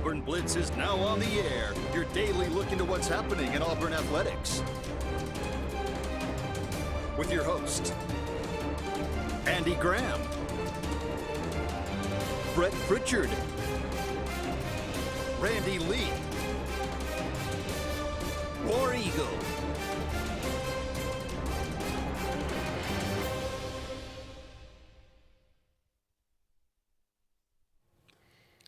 Auburn Blitz is now on the air. Your daily look into what's happening in Auburn athletics. With your host, Andy Graham, Brett Pritchard, Randy Lee, War Eagle.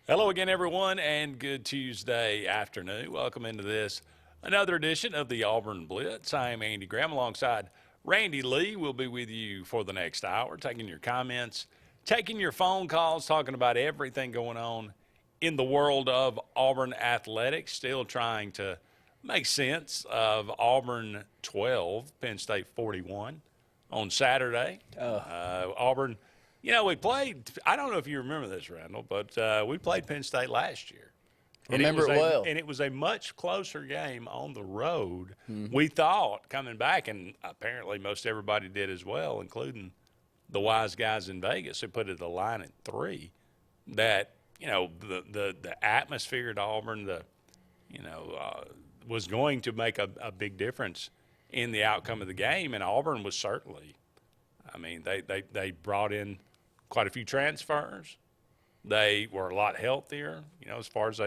Hello again, everyone, and good Tuesday afternoon. Welcome into this, another edition of the Auburn Blitz. I am Andy Graham alongside Randy Lee. We'll be with you for the next hour, taking your comments, taking your phone calls, talking about everything going on in the world of Auburn athletics, still trying to make sense of Auburn 12, Penn State 41 on Saturday. Auburn, you know, we played, I don't know if you remember this, Randall, but we played Penn State last year. Remember it well. And it was a much closer game on the road. We thought coming back, and apparently most everybody did as well, including the wise guys in Vegas who put it the line at 3, that, you know, the atmosphere at Auburn, was going to make a big difference in the outcome of the game. And Auburn was certainly, I mean, they brought in quite a few transfers. They were a lot healthier, you know, as far as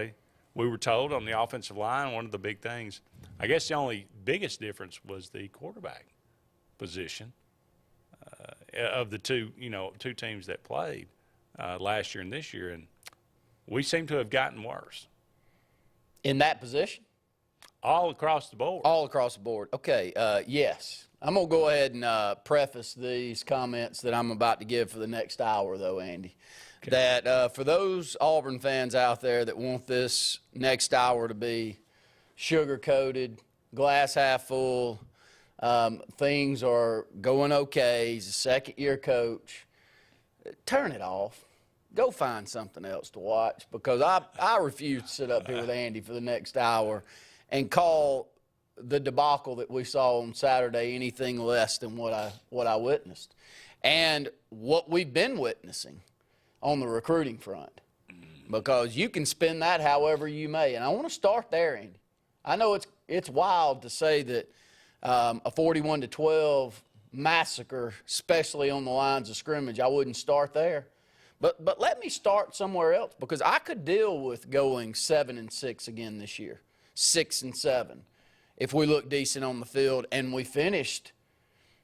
we were told on the offensive line. One of the big things, I guess the only biggest difference was the quarterback position of the two teams that played last year and this year. And we seem to have gotten worse. In that position? All across the board. All across the board. Okay, yes. I'm going to go ahead and preface these comments that I'm about to give for the next hour, though, Andy. Okay. That for those Auburn fans out there that want this next hour to be sugar-coated, glass half full, things are going okay, he's a second-year coach, turn it off. Go find something else to watch, because I refuse to sit up here with Andy for the next hour and call the debacle that we saw on Saturday anything less than what I witnessed, and what we've been witnessing on the recruiting front, because you can spin that however you may. And I want to start there, Andy. I know it's wild to say that a 41-12 massacre, especially on the lines of scrimmage, I wouldn't start there. But let me start somewhere else, because I could deal with going 7-6 again this year, 6-7, if we look decent on the field, and we finished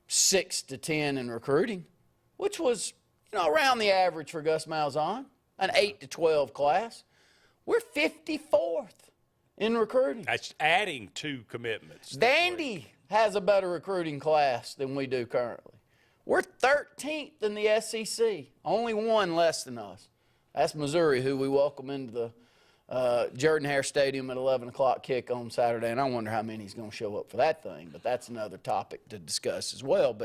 6-10 in recruiting, which was, you know, around the average for Gus Malzahn, an 8-12 class. We're 54th in recruiting. That's adding 2 commitments. Dandy has a better recruiting class than we do currently. We're 13th in the SEC, only one less than us. That's Missouri, who we welcome into the Jordan-Hare Stadium at 11 o'clock kick on Saturday, and I wonder how many is going to show up for that thing, but that's another topic to discuss as well.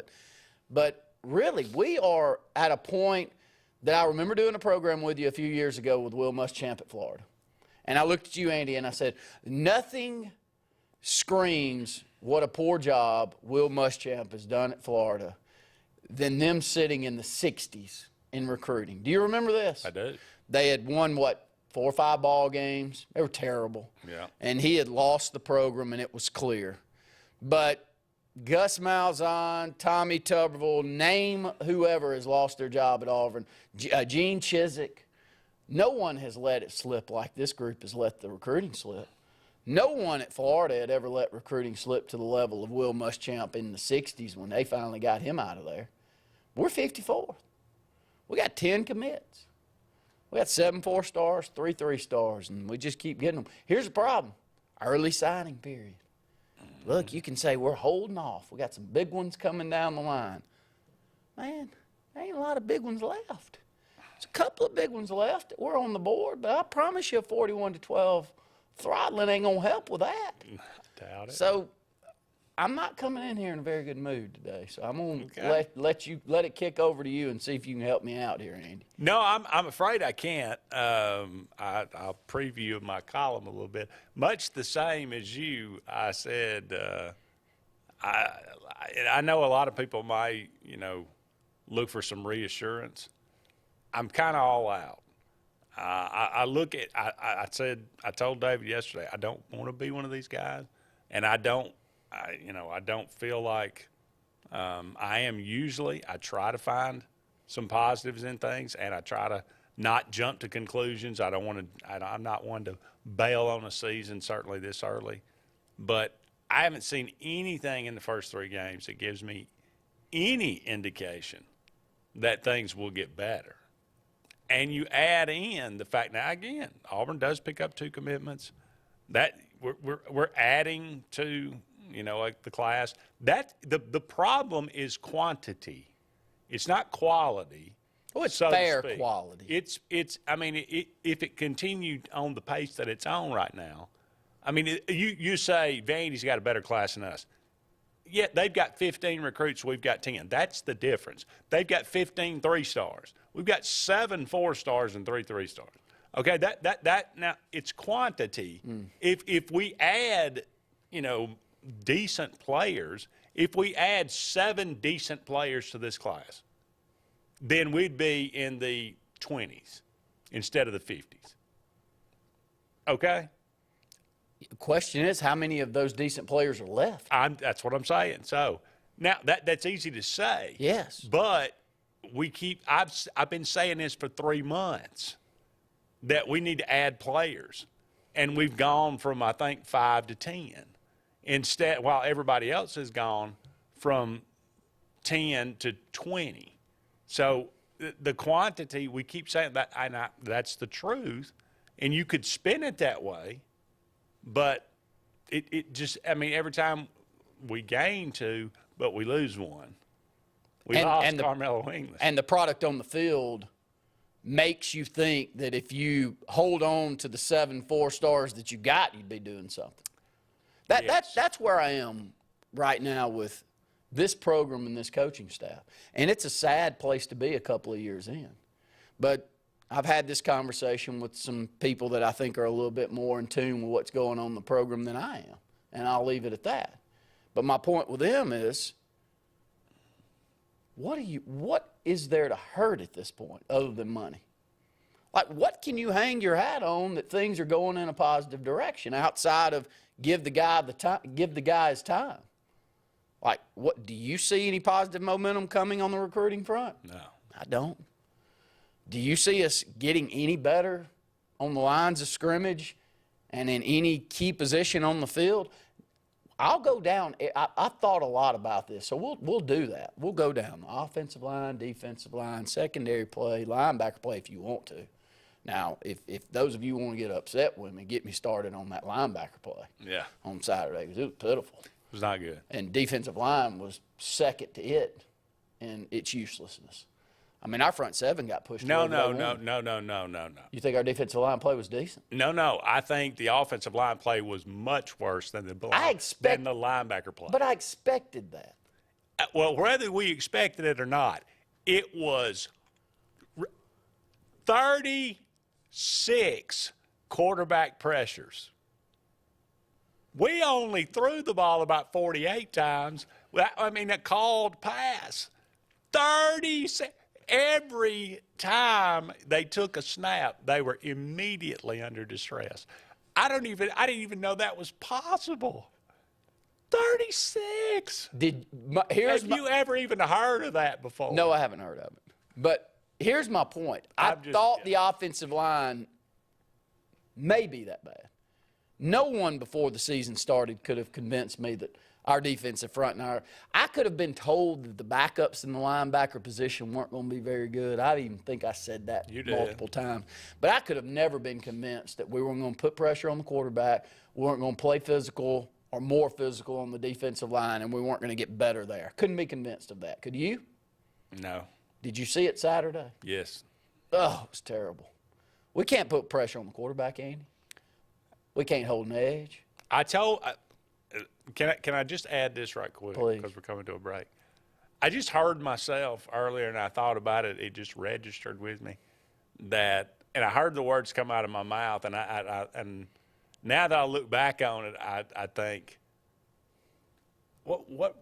But really, we are at a point that I remember doing a program with you a few years ago with Will Muschamp at Florida. And I looked at you, Andy, and I said, nothing screams what a poor job Will Muschamp has done at Florida than them sitting in the 60s in recruiting. Do you remember this? I do. They had won, 4 or 5 ball games. They were terrible. Yeah. And he had lost the program, and it was clear. But Gus Malzahn, Tommy Tuberville, name whoever has lost their job at Auburn, Gene Chizik, no one has let it slip like this group has let the recruiting slip. No one at Florida had ever let recruiting slip to the level of Will Muschamp in the 60s when they finally got him out of there. We're 54th. We got 10 commits. We got 7 4-stars, 3 3-stars, and we just keep getting them. Here's the problem. Early signing period. Look, you can say we're holding off. We got some big ones coming down the line. Man, there ain't a lot of big ones left. There's a couple of big ones left that we're on the board, but I promise you a 41-12 throttling ain't going to help with that. Doubt it. So I'm not coming in here in a very good mood today, so I'm going to let it kick over to you and see if you can help me out here, Andy. No, I'm afraid I can't. I'll preview my column a little bit. Much the same as you, I said, I know a lot of people might, look for some reassurance. I'm kind of all out. I look at. I told David yesterday, I don't want to be one of these guys, and I don't feel like I am usually. I try to find some positives in things, and I try to not jump to conclusions. I don't want to. I'm not one to bail on a season, certainly this early, but I haven't seen anything in the first 3 games that gives me any indication that things will get better. And you add in the fact, now again, Auburn does pick up 2 commitments. That we're adding to, like the class. That the problem is quantity. It's not quality. Well, it's so fair quality. It's. I mean, if it continued on the pace that it's on right now, I mean, you say Vandy's got a better class than us. Yeah, they've got 15 recruits. We've got 10. That's the difference. They've got 15 3-stars. We've got 7 4-stars and 3 3-stars. Okay, that now it's quantity. If we add, decent players, if we add 7 decent players to this class, then we'd be in the 20s instead of the 50s. Okay? The question is, how many of those decent players are left? That's what I'm saying. So now that's easy to say. Yes. But I've been saying this for 3 months that we need to add players, and we've gone from I think 5 to 10 instead, while everybody else has gone from 10 to 20. So the quantity, we keep saying that, and that's the truth, and you could spin it that way. But it just, I mean, every time we gain 2, but we lose 1. We lost Carmelo English. And the product on the field makes you think that if you hold on to the 7 4-stars that you got, you'd be doing something. That's where I am right now with this program and this coaching staff. And it's a sad place to be a couple of years in. But I've had this conversation with some people that I think are a little bit more in tune with what's going on in the program than I am, and I'll leave it at that. But my point with them is, what is there to hurt at this point other than money? Like, what can you hang your hat on that things are going in a positive direction outside of give the guy his time? Like, what do you see any positive momentum coming on the recruiting front? No, I don't. Do you see us getting any better on the lines of scrimmage and in any key position on the field? I'll go down. I've thought a lot about this, so we'll do that. We'll go down the offensive line, defensive line, secondary play, linebacker play if you want to. Now, if those of you want to get upset with me, get me started on that linebacker play. Yeah. On Saturday, because it was pitiful. It was not good. And defensive line was second to it in its uselessness. I mean, our front 7 got pushed. No. You think our defensive line play was decent? No. I think the offensive line play was much worse than the linebacker play. But I expected that. Well, whether we expected it or not, it was 36 quarterback pressures. We only threw the ball about 48 times. I mean, a called pass. 36. Every time they took a snap, they were immediately under distress. I didn't even know that was possible. 36. Have you ever even heard of that before? No, I haven't heard of it. But here's my point. I thought the offensive line may be that bad. No one before the season started could have convinced me that our defensive front and I could have been told that the backups in the linebacker position weren't going to be very good. I even think I said that multiple times. But I could have never been convinced that we weren't going to put pressure on the quarterback, we weren't going to play physical or more physical on the defensive line, and we weren't going to get better there. Couldn't be convinced of that. Could you? No. Did you see it Saturday? Yes. Oh, it was terrible. We can't put pressure on the quarterback, Andy. We can't hold an edge. Can I just add this right quick? Please. Because we're coming to a break. I just heard myself earlier, and I thought about it. It just registered with me that, and I heard the words come out of my mouth, and and now that I look back on it, I think, what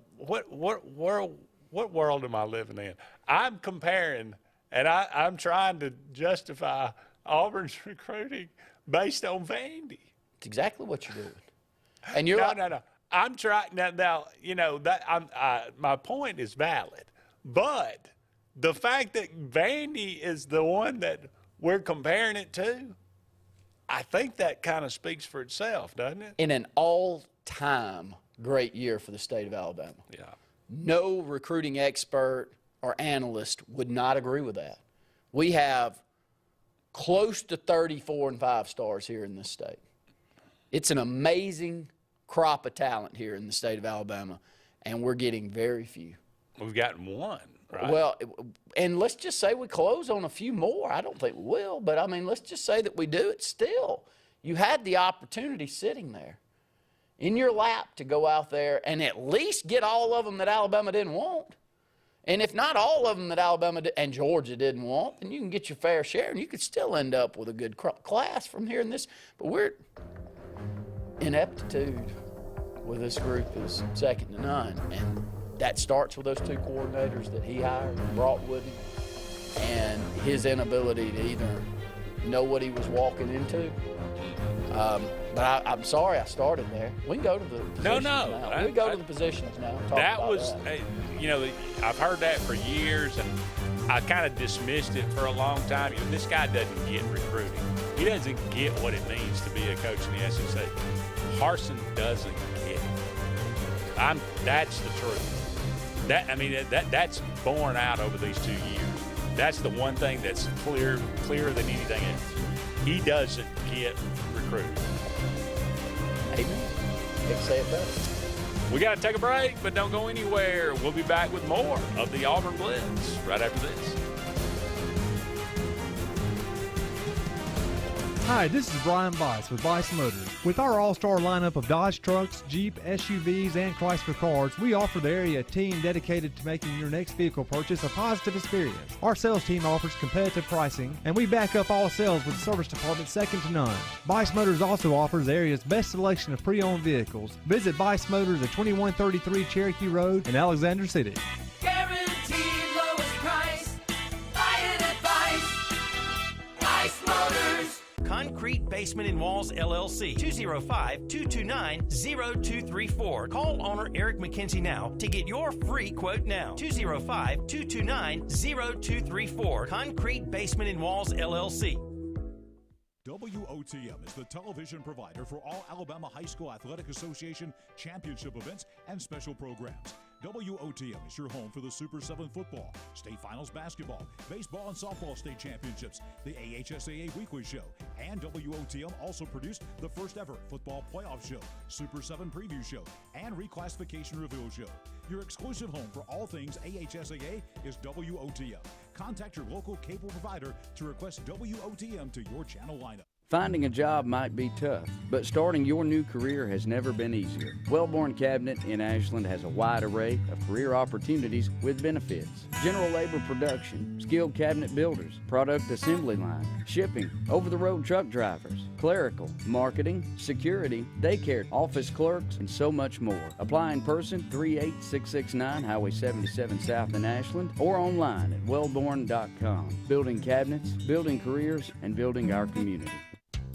world am I living in? I'm comparing, and I'm trying to justify Auburn's recruiting based on Vandy. It's exactly what you're doing. And you're No. I'm trying now. You know that my point is valid, but the fact that Vandy is the one that we're comparing it to, I think that kind of speaks for itself, doesn't it? in an all-time great year for the state of Alabama. Yeah. No recruiting expert or analyst would not agree with that. We have close to 34 and 5 stars here in this state. It's an amazing crop of talent here in the state of Alabama, and we're getting very few. We've gotten one, right? Well, and let's just say we close on a few more. I don't think we will, but I mean, let's just say that we do it still. You had the opportunity sitting there in your lap to go out there and at least get all of them that Alabama didn't want. And if not all of them that Alabama and Georgia didn't want, then you can get your fair share, and you could still end up with a good class from here and this. But we're ineptitude with this group is second to none, and that starts with those 2 coordinators that he hired and brought with him, and his inability to either know what he was walking into. But I'm sorry I started there. We can go to the positions now. We can go to the positions now. And talk about was, you know, I've heard that for years, and I kind of dismissed it for a long time. You know, this guy doesn't get recruiting. He doesn't get what it means to be a coach in the SEC. Harsin doesn't get it. That's the truth. That's borne out over these 2 years. That's the one thing that's clearer than anything else. He doesn't get recruited. Amen. Can't say it better. We got to take a break, but don't go anywhere. We'll be back with more of the Auburn Blitz right after this. Hi, this is Brian Bice with Bice Motors. With our all-star lineup of Dodge trucks, Jeep, SUVs, and Chrysler cars, we offer the area a team dedicated to making your next vehicle purchase a positive experience. Our sales team offers competitive pricing, and we back up all sales with a service department second to none. Bice Motors also offers the area's best selection of pre-owned vehicles. Visit Bice Motors at 2133 Cherokee Road in Alexander City. Guaranteed lowest price. Buy it at Bice Motors. Concrete Basement and Walls, LLC, 205-229-0234. Call owner Eric McKenzie now to get your free quote now. 205-229-0234. Concrete Basement and Walls, LLC. WOTM is the television provider for all Alabama High School Athletic Association championship events and special programs. WOTM is your home for the Super 7 football, state finals basketball, baseball and softball state championships, the AHSAA weekly show, and WOTM also produced the first ever football playoff show, Super 7 preview show, and reclassification reveal show. Your exclusive home for all things AHSAA is WOTM. Contact your local cable provider to request WOTM to your channel lineup. Finding a job might be tough, but starting your new career has never been easier. Wellborn Cabinet in Ashland has a wide array of career opportunities with benefits. General labor production, skilled cabinet builders, product assembly line, shipping, over-the-road truck drivers, clerical, marketing, security, daycare, office clerks, and so much more. Apply in person, 38669 Highway 77 South in Ashland, or online at wellborn.com. Building cabinets, building careers, and building our community.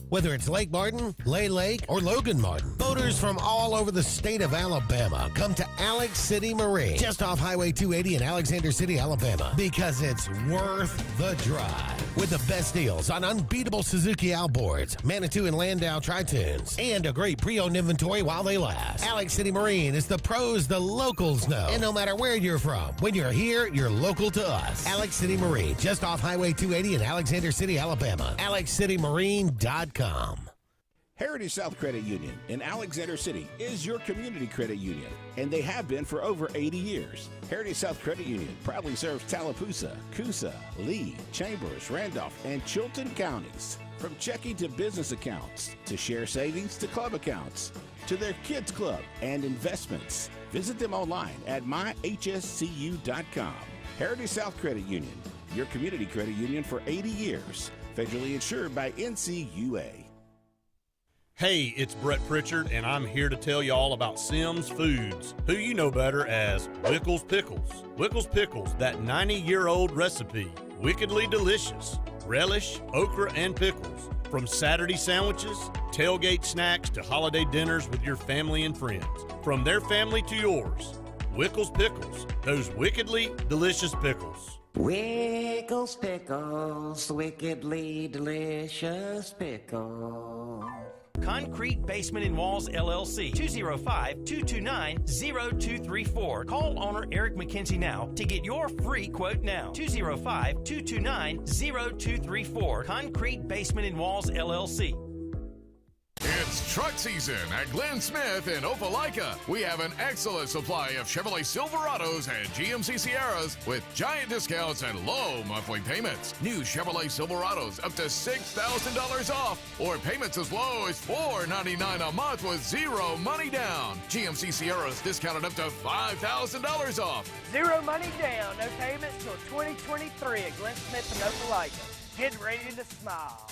Whether it's Lake Martin, Lay Lake, or Logan Martin, boaters from all over the state of Alabama come to Alex City Marine, just off Highway 280 in Alexander City, Alabama, because it's worth the drive. With the best deals on unbeatable Suzuki outboards, Manitou and Landau Tritoons, and a great pre-owned inventory while they last. Alex City Marine is the pros the locals know. And no matter where you're from, when you're here, you're local to us. Alex City Marine, just off Highway 280 in Alexander City, Alabama. AlexCityMarine.com. Heritage South Credit Union in Alexander City is your community credit union, and they have been for over 80 years. Heritage South Credit Union proudly serves Tallapoosa, Coosa, Lee, Chambers, Randolph, and Chilton counties. From checking to business accounts, to share savings to club accounts, to their kids club and investments. Visit them online at myhscu.com. Heritage South Credit Union, your community credit union for 80 years. Federally insured by NCUA. Hey, it's Brett Pritchard, and I'm here to tell you all about Sims Foods, who you know better as Wickles Pickles. Wickles Pickles, that 90-year-old recipe, wickedly delicious. relish, okra, and pickles. From Saturday sandwiches, tailgate snacks, to holiday dinners with your family and friends. From their family to yours, Wickles Pickles, those wickedly delicious pickles. Wickles Pickles, wickedly delicious pickles. Concrete Basement and Walls LLC, 205-229-0234. Call owner Eric McKenzie now to get your free quote now. 205-229-0234. Concrete Basement and Walls LLC. It's truck season at Glenn Smith in Opelika. We have an excellent supply of Chevrolet Silverados and GMC Sierras with giant discounts and low monthly payments. New Chevrolet Silverados up to $6,000 off, or payments as low as $499 a month with zero money down. GMC Sierras discounted up to $5,000 off. Zero money down, no payments till 2023 at Glenn Smith in Opelika. Get ready to smile.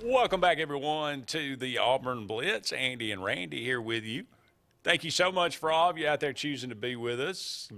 Welcome back, everyone, to the Auburn Blitz. Andy and Randy here with you. Thank you so much for all of you out there choosing to be with us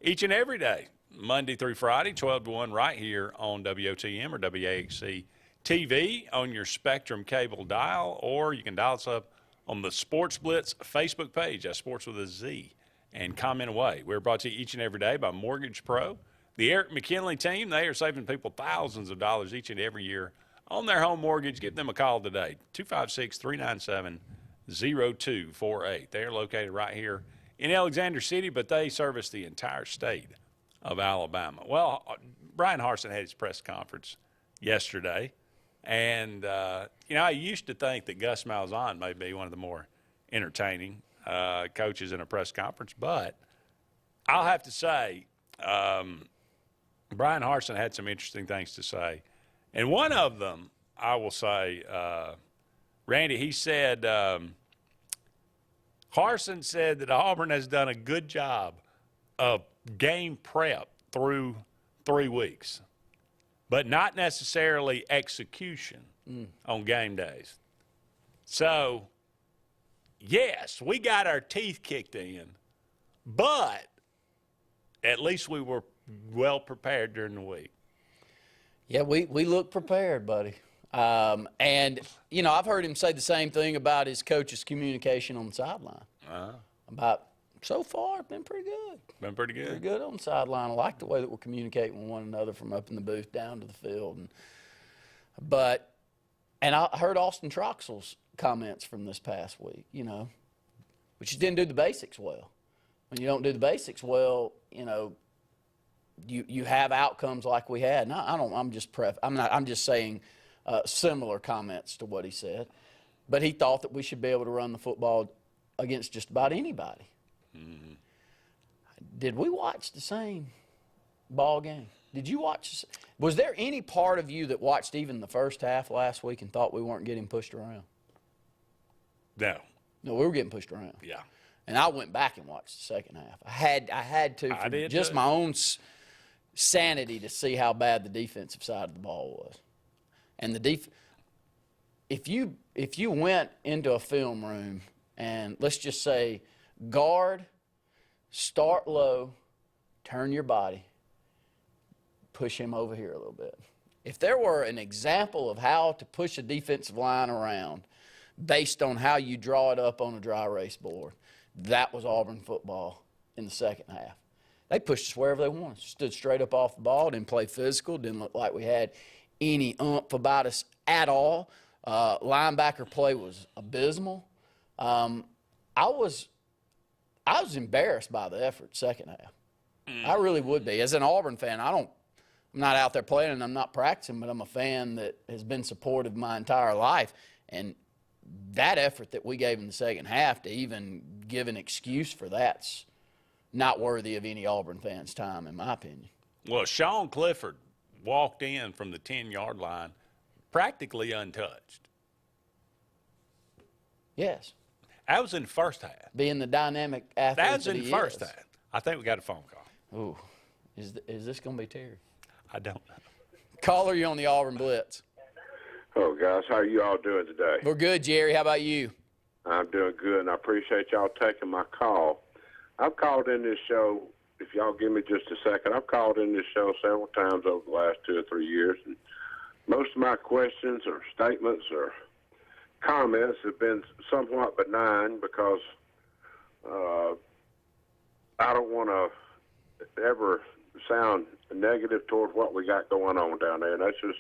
each and every day, Monday through Friday, 12 to 1, right here on WOTM or WAXC TV on your Spectrum cable dial, or you can dial us up on the Sports Blitz Facebook page. That's Sports with a Z, and comment away. We're brought to you each and every day by Mortgage Pro. The Eric McKinley team, they are saving people thousands of dollars each and every year on their home mortgage. Give them a call today, 256-397-0248. They're located right here in Alexander City, but they service the entire state of Alabama. Well, Brian Harsin had his press conference yesterday, and, I used to think that Gus Malzahn may be one of the more entertaining coaches in a press conference, but I'll have to say Brian Harsin had some interesting things to say. And one of them, I will say, Randy, he said, Harsin said that Auburn has done a good job of game prep through 3 weeks, but not necessarily execution on game days. So, yes, we got our teeth kicked in, but at least we were well prepared during the week. Yeah, we look prepared, buddy. And, I've heard him say the same thing about his coach's communication on the sideline. About, so far, been pretty good. Been pretty good. Pretty good on the sideline. I like the way that we're communicating with one another from up in the booth down to the field. And I heard Austin Troxell's comments from this past week, but you didn't do the basics well. When you don't do the basics well, you have outcomes like we had. Now, I'm just saying similar comments to what he said. But he thought that we should be able to run the football against just about anybody. Mm-hmm. Did we watch the same ball game? Did you watch? Was there any part of you that watched even the first half last week and thought we weren't getting pushed around? No. No, we were getting pushed around. Yeah. And I went back and watched the second half. I had to, for just my own sanity, to see how bad the defensive side of the ball was. And if you went into a film room and let's just say guard, start low, turn your body, push him over here a little bit. If there were an example of how to push a defensive line around based on how you draw it up on a dry erase board, that was Auburn football in the second half. They pushed us wherever they wanted. Stood straight up off the ball, didn't play physical, didn't look like we had any oomph about us at all. Linebacker play was abysmal. I was embarrassed by the effort second half. I really would be. As an Auburn fan, I'm not out there playing and I'm not practicing, but I'm a fan that has been supportive my entire life. And that effort that we gave in the second half, to even give an excuse for that's not worthy of any Auburn fan's time, in my opinion. Well, Sean Clifford walked in from the 10-yard line practically untouched. Yes. That was in the first half. being the dynamic athlete That was in the first is. half. I think we got a phone call. Ooh, is this going to be Terry? I don't know. Caller, you on the Auburn Blitz. Oh, guys, how are you all doing today? We're good, Jerry. How about you? I'm doing good, and I appreciate y'all taking my call. I've called in this show, if y'all give me just a second, I've called in this show several times over the last 2 or 3 years, and most of my questions or statements or comments have been somewhat benign because I don't want to ever sound negative toward what we got going on down there, and that's just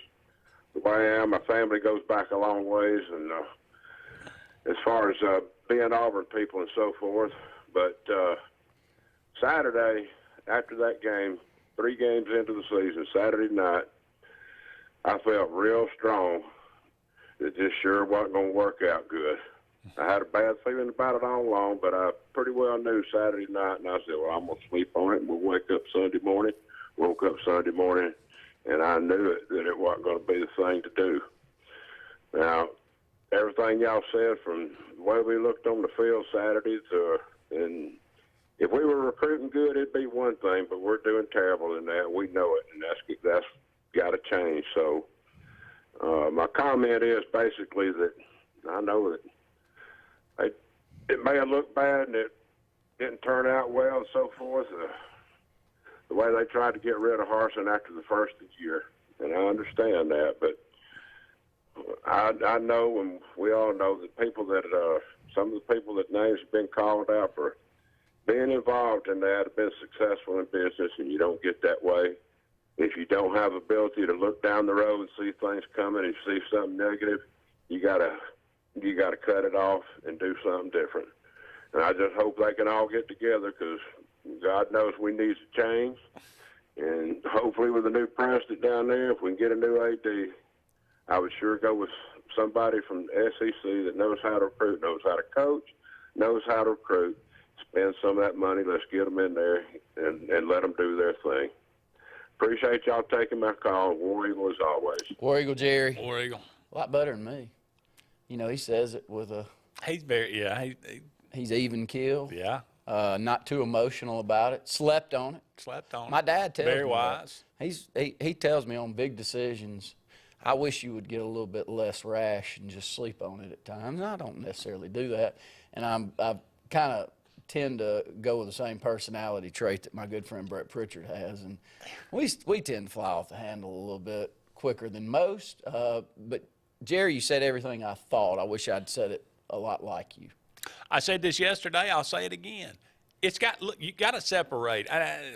the way I am. My family goes back a long ways, and as far as being Auburn people and so forth. But Saturday, after that game, 3 games into the season, Saturday night, I felt real strong that this sure wasn't going to work out good. I had a bad feeling about it all along, but I pretty well knew Saturday night, and I said, well, I'm going to sleep on it, and we'll wake up Sunday morning. Woke up Sunday morning, and I knew that it wasn't going to be the thing to do. Now, everything y'all said from the way we looked on the field Saturday and if we were recruiting good, it'd be one thing, but we're doing terrible in that. We know it, and that's got to change. So my comment is basically that I know that it may have looked bad and it didn't turn out well and so forth. The way they tried to get rid of Harsin after the first of the year, and I understand that, but I know, and we all know that people that some of the people that names have been called out for being involved in that have been successful in business, and you don't get that way if you don't have ability to look down the road and see things coming and see something negative. You gotta cut it off and do something different. And I just hope they can all get together, because God knows we need to change. And hopefully with the new president down there, if we can get a new AD, I would sure go with somebody from the SEC that knows how to recruit, knows how to coach, knows how to recruit. Spend some of that money. Let's get them in there and let them do their thing. Appreciate y'all taking my call. War Eagle as always. War Eagle, Jerry. War Eagle. A lot better than me. You know, he says it with a... He's very, yeah. He's even keel. Yeah. Not too emotional about it. Slept on it. Slept on it. My dad tells me very wise. He tells me on big decisions, I wish you would get a little bit less rash and just sleep on it at times. And I don't necessarily do that. And I kind of tend to go with the same personality trait that my good friend Brett Pritchard has. And we tend to fly off the handle a little bit quicker than most. But, Jerry, you said everything I thought. I wish I'd said it a lot like you. I said this yesterday. I'll say it again. Look, you got to separate.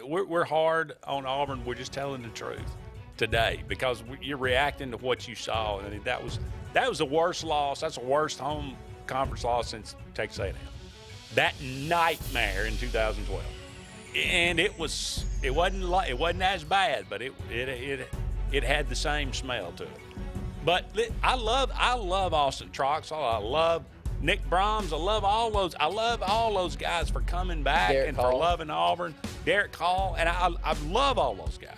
We're hard on Auburn. We're just telling the truth today because you're reacting to what you saw. I mean, that was the worst loss. That's the worst home conference loss since Texas A&M. That nightmare in 2012, and it wasn't as bad, but it had the same smell to it. But I love Austin Troxell. I love Nick Brahms. I love all those guys for coming back and for loving Auburn. Derek Hall, and I love all those guys.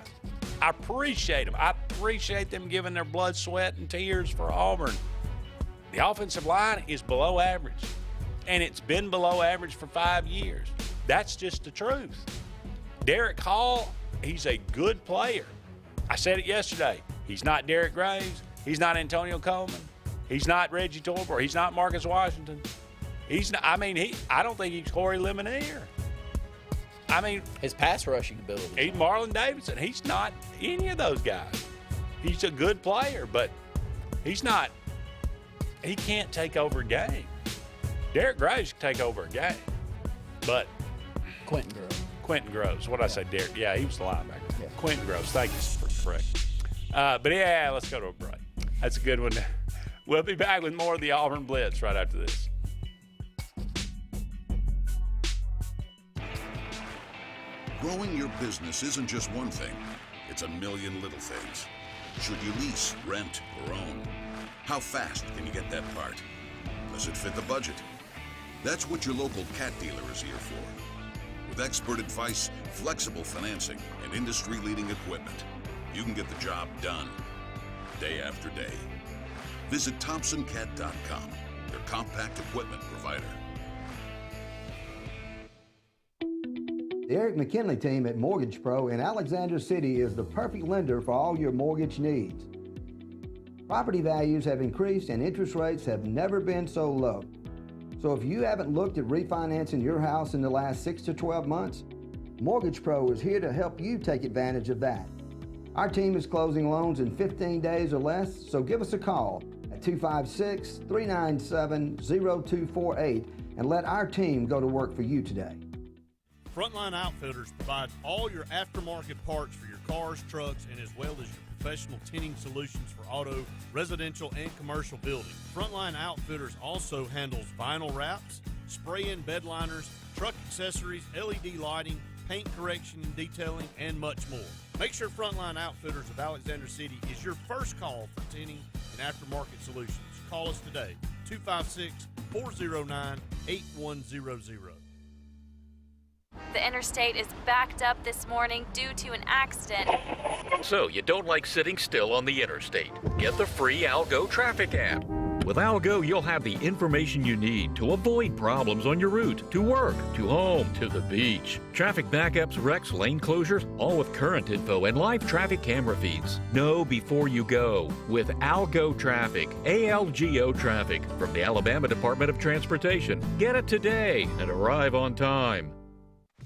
I appreciate them. I appreciate them giving their blood, sweat, and tears for Auburn. The offensive line is below average, and it's been below average for 5 years. That's just the truth. Derek Hall, he's a good player. I said it yesterday. He's not Derek Graves. He's not Antonio Coleman. He's not Reggie Tolbert. He's not Marcus Washington. He's not. I mean, I don't think he's Corey Lemonnier. I mean, his pass rushing ability. He's Marlon Davidson. He's not any of those guys. He's a good player, but he's not. He can't take over a game. Derek Graves can take over a game, but Quentin Groves. What did I say, Derek? Yeah, he was the linebacker. Yeah. Quentin Groves. Thank you for correcting. But yeah, let's go to a break. That's a good one. We'll be back with more of the Auburn Blitz right after this. Growing your business isn't just one thing. It's a million little things. Should you lease, rent, or own? How fast can you get that part? Does it fit the budget? That's what your local cat dealer is here for. With expert advice, flexible financing, and industry-leading equipment, you can get the job done, day after day. Visit ThompsonCat.com, their compact equipment provider. The Eric McKinley team at Mortgage Pro in Alexander City is the perfect lender for all your mortgage needs. Property values have increased and interest rates have never been so low. So if you haven't looked at refinancing your house in the last 6 to 12 months, Mortgage Pro is here to help you take advantage of that. Our team is closing loans in 15 days or less, so give us a call at 256-397-0248 and let our team go to work for you today. Frontline Outfitters provide all your aftermarket parts for your cars, trucks, and as well as your professional tinting solutions for auto, residential, and commercial building. Frontline Outfitters also handles vinyl wraps, spray-in bed liners, truck accessories, LED lighting, paint correction and detailing, and much more. Make sure Frontline Outfitters of Alexander City is your first call for tinting and aftermarket solutions. Call us today, 256-409-8100. The interstate is backed up this morning due to an accident. So you don't like sitting still on the interstate? Get the free Algo traffic app. With Algo, you'll have the information you need to avoid problems on your route, to work, to home, to the beach. Traffic backups, wrecks, lane closures, all with current info and live traffic camera feeds. Know before you go with Algo Traffic, ALGO Traffic from the Alabama Department of Transportation. Get it today and arrive on time.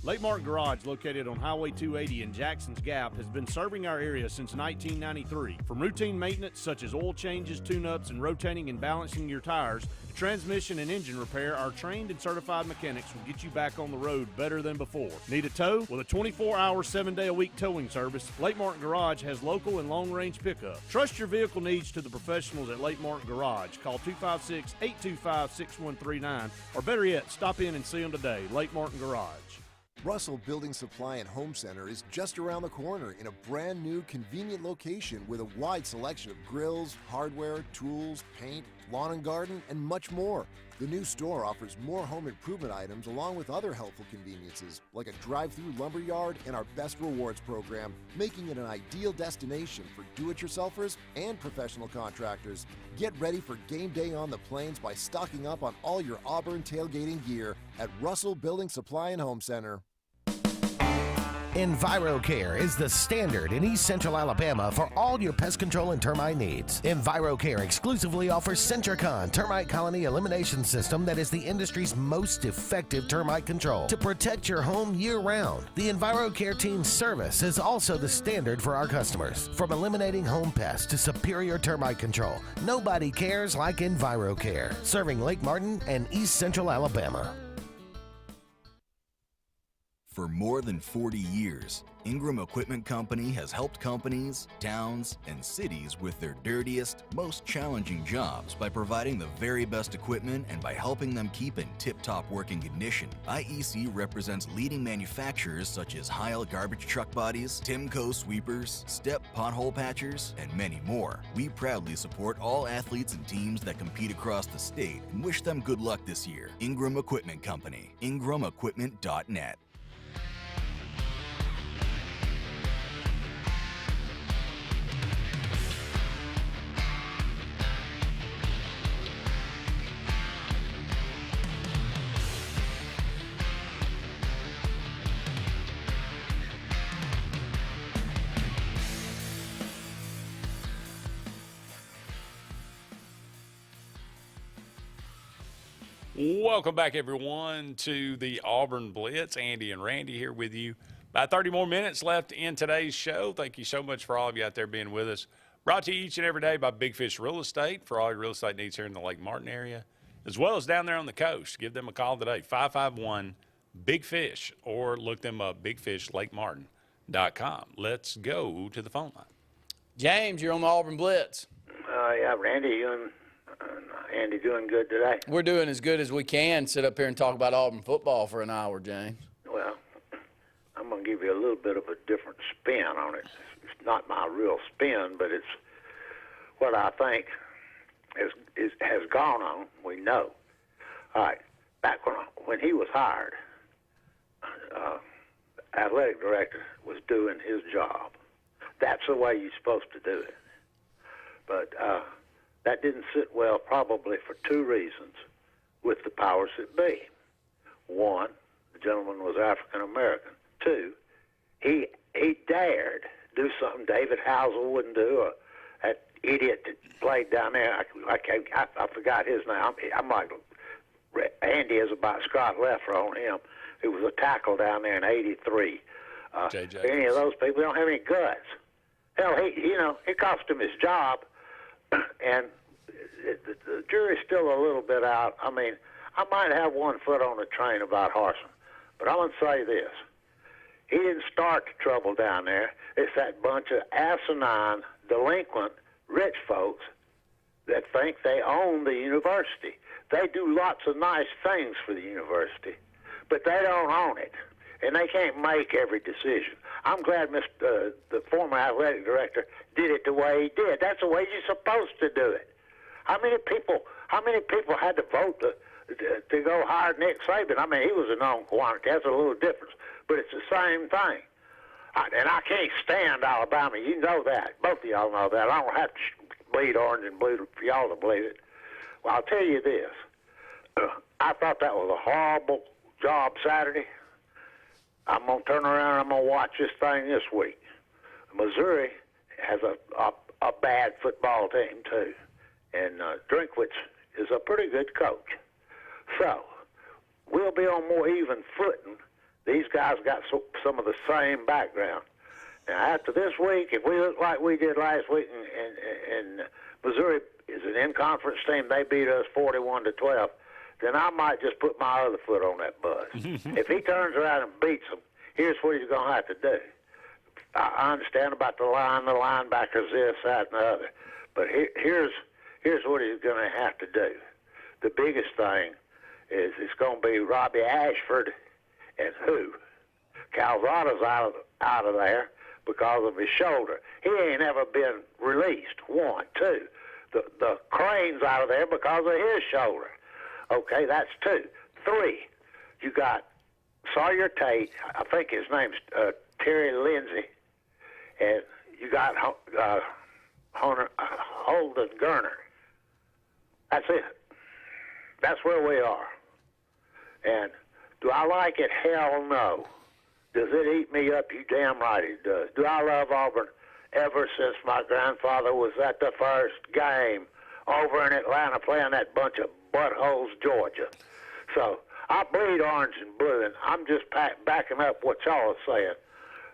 Lake Martin Garage, located on Highway 280 in Jackson's Gap, has been serving our area since 1993. From routine maintenance such as oil changes, tune-ups, and rotating and balancing your tires, to transmission and engine repair, our trained and certified mechanics will get you back on the road better than before. Need a tow? With a 24-hour, 7-day-a-week towing service, Lake Martin Garage has local and long-range pickup. Trust your vehicle needs to the professionals at Lake Martin Garage. Call 256-825-6139, or better yet, stop in and see them today. Lake Martin Garage. Russell Building Supply and Home Center is just around the corner in a brand new convenient location with a wide selection of grills, hardware, tools, paint, lawn and garden, and much more. The new store offers more home improvement items along with other helpful conveniences like a drive-through lumber yard and our Best Rewards program, making it an ideal destination for do-it-yourselfers and professional contractors. Get ready for game day on the plains by stocking up on all your Auburn tailgating gear at Russell Building Supply and Home Center. EnviroCare is the standard in East Central Alabama for all your pest control and termite needs. EnviroCare exclusively offers Centricon termite colony elimination system that is the industry's most effective termite control to protect your home year-round. The EnviroCare team's service is also the standard for our customers. From eliminating home pests to superior termite control, nobody cares like EnviroCare, serving Lake Martin and East Central Alabama. For more than 40 years, Ingram Equipment Company has helped companies, towns, and cities with their dirtiest, most challenging jobs by providing the very best equipment and by helping them keep in tip-top working condition. IEC represents leading manufacturers such as Heil garbage truck bodies, Timco sweepers, Step pothole patchers, and many more. We proudly support all athletes and teams that compete across the state and wish them good luck this year. Ingram Equipment Company, ingramequipment.net. Welcome back, everyone, to the Auburn Blitz. Andy and Randy here with you. About 30 more minutes left in today's show. Thank you so much for all of you out there being with us. Brought to you each and every day by Big Fish Real Estate for all your real estate needs here in the Lake Martin area, as well as down there on the coast. Give them a call today, 551-BIG-FISH, or look them up, bigfishlakemartin.com. Let's go to the phone line. James, you're on the Auburn Blitz. Yeah, Randy, Andy doing good today? We're doing as good as we can. Sit up here and talk about Auburn football for an hour, James. Well, I'm going to give you a little bit of a different spin on it. It's not my real spin, but it's what I think has gone on. We know. All right, back when he was hired, athletic director was doing his job. That's the way you're supposed to do it. But that didn't sit well probably for two reasons with the powers that be. One, the gentleman was African American. Two, he dared do something David Housel wouldn't do. That idiot that played down there, I forgot his name. I'm like, Andy is about Scott Leffler on him. It was a tackle down there in '83. Any of those people don't have any guts. Hell, it cost him his job, and the jury's still a little bit out. I mean, I might have one foot on the train about Harsin, but I'm going to say this. He didn't start the trouble down there. It's that bunch of asinine, delinquent, rich folks that think they own the university. They do lots of nice things for the university, but they don't own it, and they can't make every decision. I'm glad the former athletic director did it the way he did. That's the way you're supposed to do it. How many people had to vote to go hire Nick Saban? I mean, he was a known quantity. That's a little difference, but it's the same thing. And I can't stand Alabama. You know that. Both of y'all know that. I don't have to bleed orange and blue for y'all to believe it. Well, I'll tell you this. I thought that was a horrible job Saturday. I'm going to turn around and I'm going to watch this thing this week. Missouri has a bad football team, too. And Drinkwitz is a pretty good coach. So we'll be on more even footing. These guys got some of the same background. Now, after this week, if we look like we did last week, and Missouri is an in-conference team, they beat us 41-12, then I might just put my other foot on that bus. If he turns around and beats them, here's what he's going to have to do. I understand about the linebackers, this, that, and the other, but here's what he's going to have to do. The biggest thing is it's going to be Robbie Ashford and who? Calzada's out of there because of his shoulder. He ain't ever been released. 1, 2. The Crane's out of there because of his shoulder. Okay, that's 2. 3, you got Sawyer Tate. I think his name's Terry Lindsay. And you got Holden Gurner. That's it. That's where we are. And do I like it? Hell no. Does it eat me up? You damn right it does. Do I love Auburn? Ever since my grandfather was at the first game over in Atlanta playing that bunch of buttholes, Georgia. So I bleed orange and blue, and I'm just backing up what y'all are saying.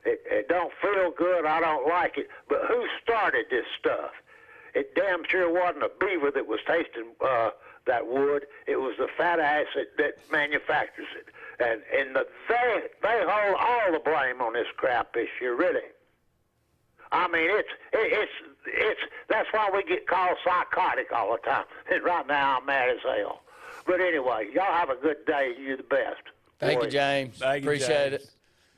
It don't feel good. I don't like it. But who started this stuff? It damn sure wasn't a beaver that was tasting that wood. It was the fat ass that manufactures it. And they hold all the blame on this crap this year, really. I mean, it's that's why we get called psychotic all the time. And right now I'm mad as hell. But anyway, y'all have a good day. You're the best. Thank you, James. Appreciate James. it.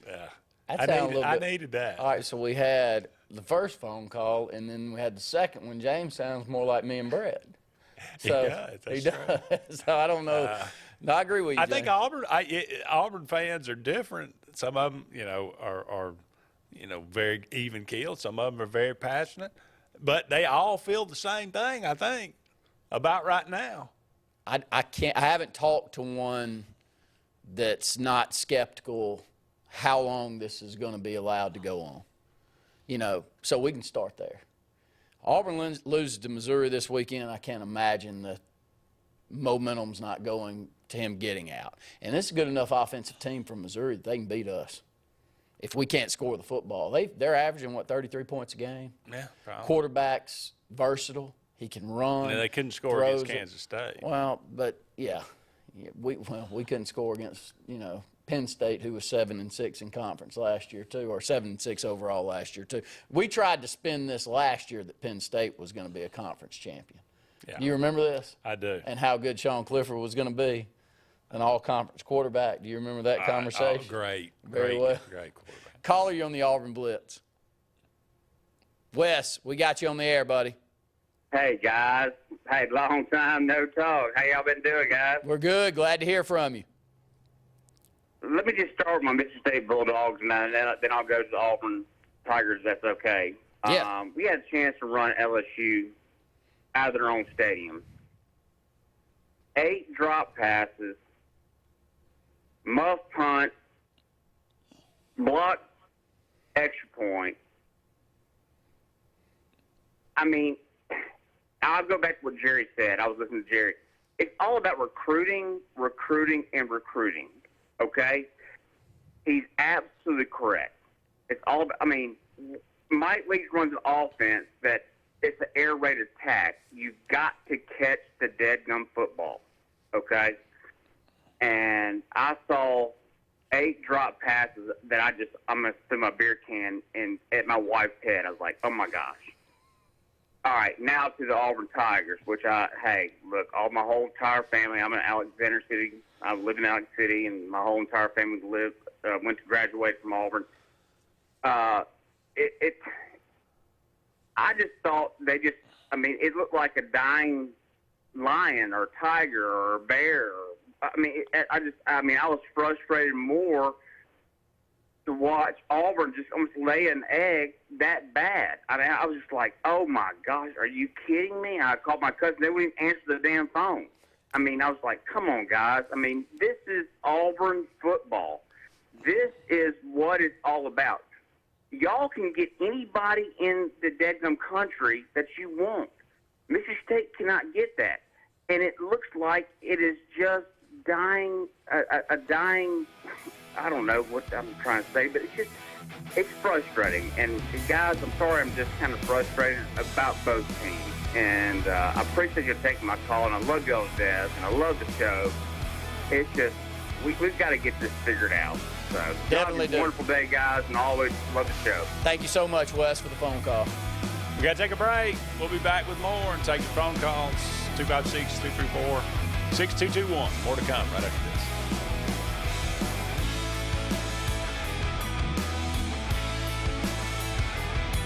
Yeah. I needed that. All right, so we had the first phone call, and then we had the second one. James sounds more like me and Brett. So, he does. So I don't know. No, I agree with you, I James. think Auburn fans are different. Some of them, are very even keeled. Some of them are very passionate, but they all feel the same thing. I think about right now. I haven't talked to one that's not skeptical how long this is going to be allowed to go on. So we can start there. Auburn loses to Missouri this weekend. I can't imagine the momentum's not going to him getting out. And this is a good enough offensive team from Missouri that they can beat us if we can't score the football. They're averaging, 33 points a game? Yeah, probably. Quarterback's versatile. He can run. They couldn't score against Kansas State. Well, but, we couldn't score against, Penn State, who was 7-6 in conference last year too, or 7-6 overall last year too. We tried to spin this last year that Penn State was going to be a conference champion. Yeah. Do you remember this? I do. And how good Sean Clifford was going to be, an all-conference quarterback. Do you remember that conversation? Great. Very well. Great quarterback. Caller, you're on the Auburn Blitz. Wes, we got you on the air, buddy. Hey, guys. Hey, long time no talk. How y'all been doing, guys? We're good. Glad to hear from you. Let me just start with my Mississippi State Bulldogs, and then I'll go to the Auburn Tigers. That's okay. Yeah. We had a chance to run LSU out of their own stadium. 8 drop passes, muff punt, block extra point. I mean, I'll go back to what Jerry said. I was listening to Jerry. It's all about recruiting, and recruiting, okay? He's absolutely correct. It's all about, I mean, Mike Leach runs an offense that it's an air raid attack. You've got to catch the dead-gum football, okay? And I saw 8 drop passes that I'm going to throw my beer can in at my wife's head. I was like, oh, my gosh. All right, now to the Auburn Tigers, which hey, look, my whole entire family, I'm in Alexander City. I live in Alex City, and my whole entire family went to graduate from Auburn. I just thought it looked like a dying lion or tiger or a bear. I was frustrated more to watch Auburn just almost lay an egg that bad. I mean, I was just like, oh my gosh, are you kidding me? I called my cousin. They wouldn't even answer the damn phone. I mean, I was like, come on, guys. I mean, this is Auburn football. This is what it's all about. Y'all can get anybody in the deadgum country that you want. Mississippi State cannot get that. And it looks like it is just dying, a dying, I don't know what I'm trying to say, but it's frustrating. And guys, I'm sorry, I'm just kind of frustrated about both teams. And I appreciate you taking my call, and I love y'all to death, and I love the show. It's just, we've got to get this figured out. So, Definitely do. Wonderful day, guys, and always love the show. Thank you so much, Wes, for the phone call. We got to take a break. We'll be back with more and take your phone calls. 256-234-6221. More to come right after this.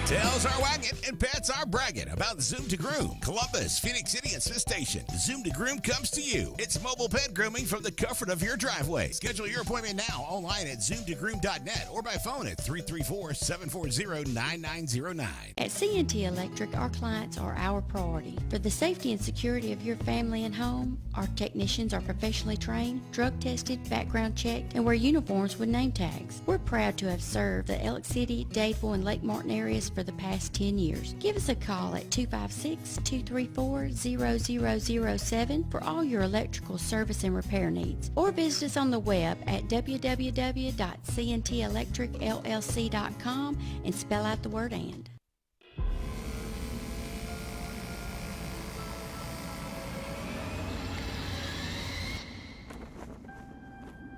Tails are wagging and pets are bragging about Zoom to Groom. Columbus, Phoenix City, and Smith Station. Zoom to Groom comes to you. It's mobile pet grooming from the comfort of your driveway. Schedule your appointment now online at zoomtogroom.net or by phone at 334-740-9909. At CNT Electric, our clients are our priority. For the safety and security of your family and home, our technicians are professionally trained, drug tested, background checked, and wear uniforms with name tags. We're proud to have served the Elk City, Dadeville, and Lake Martin areas for the past 10 years. Give us a call at 256-234-0007 for all your electrical service and repair needs, or visit us on the web at www.cntelectricllc.com and spell out the word "and."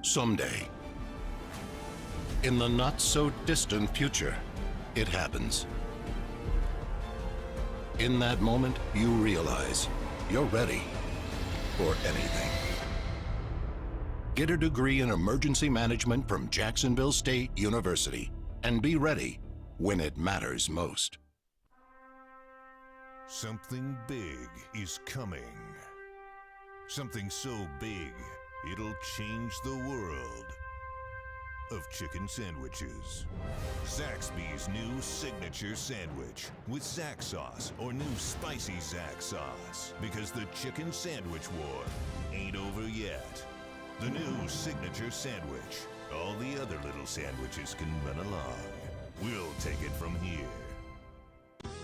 Someday, in the not-so-distant future, it happens. In that moment, you realize you're ready for anything. Get a degree in emergency management from Jacksonville State University and be ready when it matters most. Something big is coming. Something so big, it'll change the world of chicken sandwiches. Zaxby's new signature sandwich with Zax sauce or new spicy Zax sauce, because the chicken sandwich war ain't over yet. The new signature sandwich. All the other little sandwiches can run along. We'll take it from here.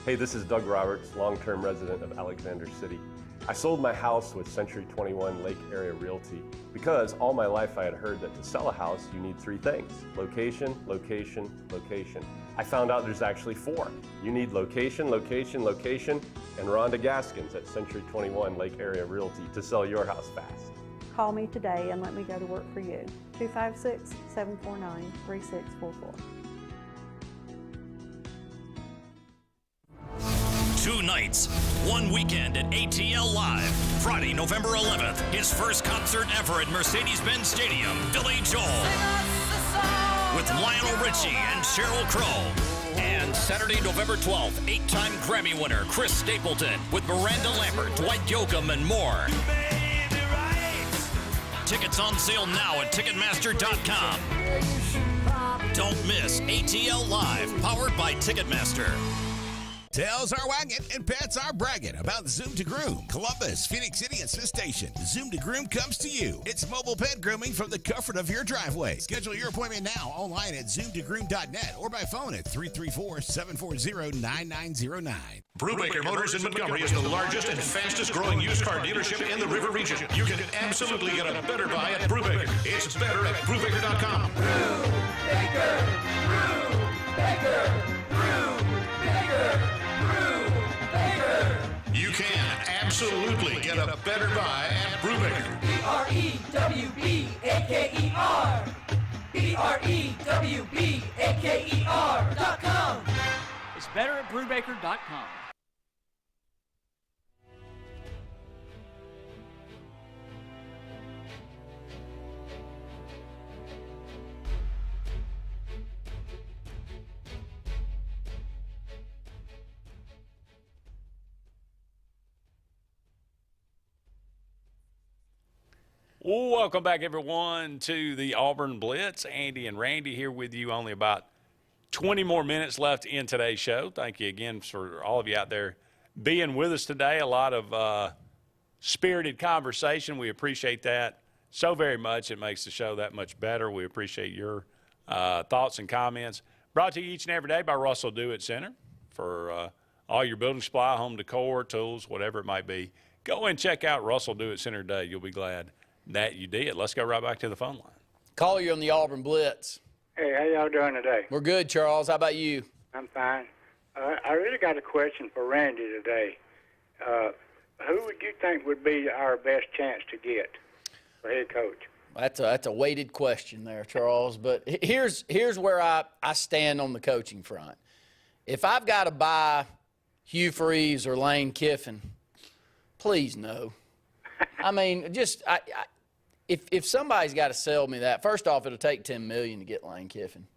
Hey, this is Doug Roberts, long-term resident of Alexander City. I sold my house with Century 21 Lake Area Realty because all my life I had heard that to sell a house you need 3 things: location, location, location. I found out there's actually 4. You need location, location, location, and Rhonda Gaskins at Century 21 Lake Area Realty to sell your house fast. Call me today and let me go to work for you. 256-749-3644. 2 nights, 1 weekend at ATL Live. Friday, November 11th, his first concert ever at Mercedes-Benz Stadium, Billy Joel. With Lionel Richie and Sheryl Crow. And Saturday, November 12th, 8-time Grammy winner Chris Stapleton with Miranda Lambert, Dwight Yoakam, and more. Tickets on sale now at Ticketmaster.com. Don't miss ATL Live, powered by Ticketmaster. Tails are wagging and pets are bragging about Zoom to Groom. Columbus, Phoenix City, and Smith Station. Zoom to Groom comes to you. It's mobile pet grooming from the comfort of your driveway. Schedule your appointment now online at zoomtogroom.net or by phone at 334-740-9909. Brubaker Motors in Montgomery is the largest and fastest growing used car dealership in the River Region. You can absolutely get a better buy at Brubaker. It's better at Brubaker.com. Brubaker, Brubaker, Brubaker, Brubaker. You can absolutely get a better buy at Brubaker. BREWBAKER. BREWBAKER.com. It's better at Brubaker.com. Welcome back, everyone, to the Auburn Blitz. Andy and Randy here with you. Only about 20 more minutes left in today's show. Thank you again for all of you out there being with us today. A lot of spirited conversation. We appreciate that so very much. It makes the show that much better. We appreciate your thoughts and comments. Brought to you each and every day by Russell Dewitt Center for all your building supply, home decor, tools, whatever it might be. Go and check out Russell Dewitt Center today. You'll be glad that you did. Let's go right back to the phone line. Call you on the Auburn Blitz. Hey, how y'all doing today? We're good, Charles. How about you? I'm fine. I really got a question for Randy today. Who would you think would be our best chance to get for head coach? That's a weighted question there, Charles. But here's where I stand on the coaching front. If I've got to buy Hugh Freeze or Lane Kiffin, please no. I mean, if somebody's got to sell me that, first off, it'll take $10 million to get Lane Kiffin.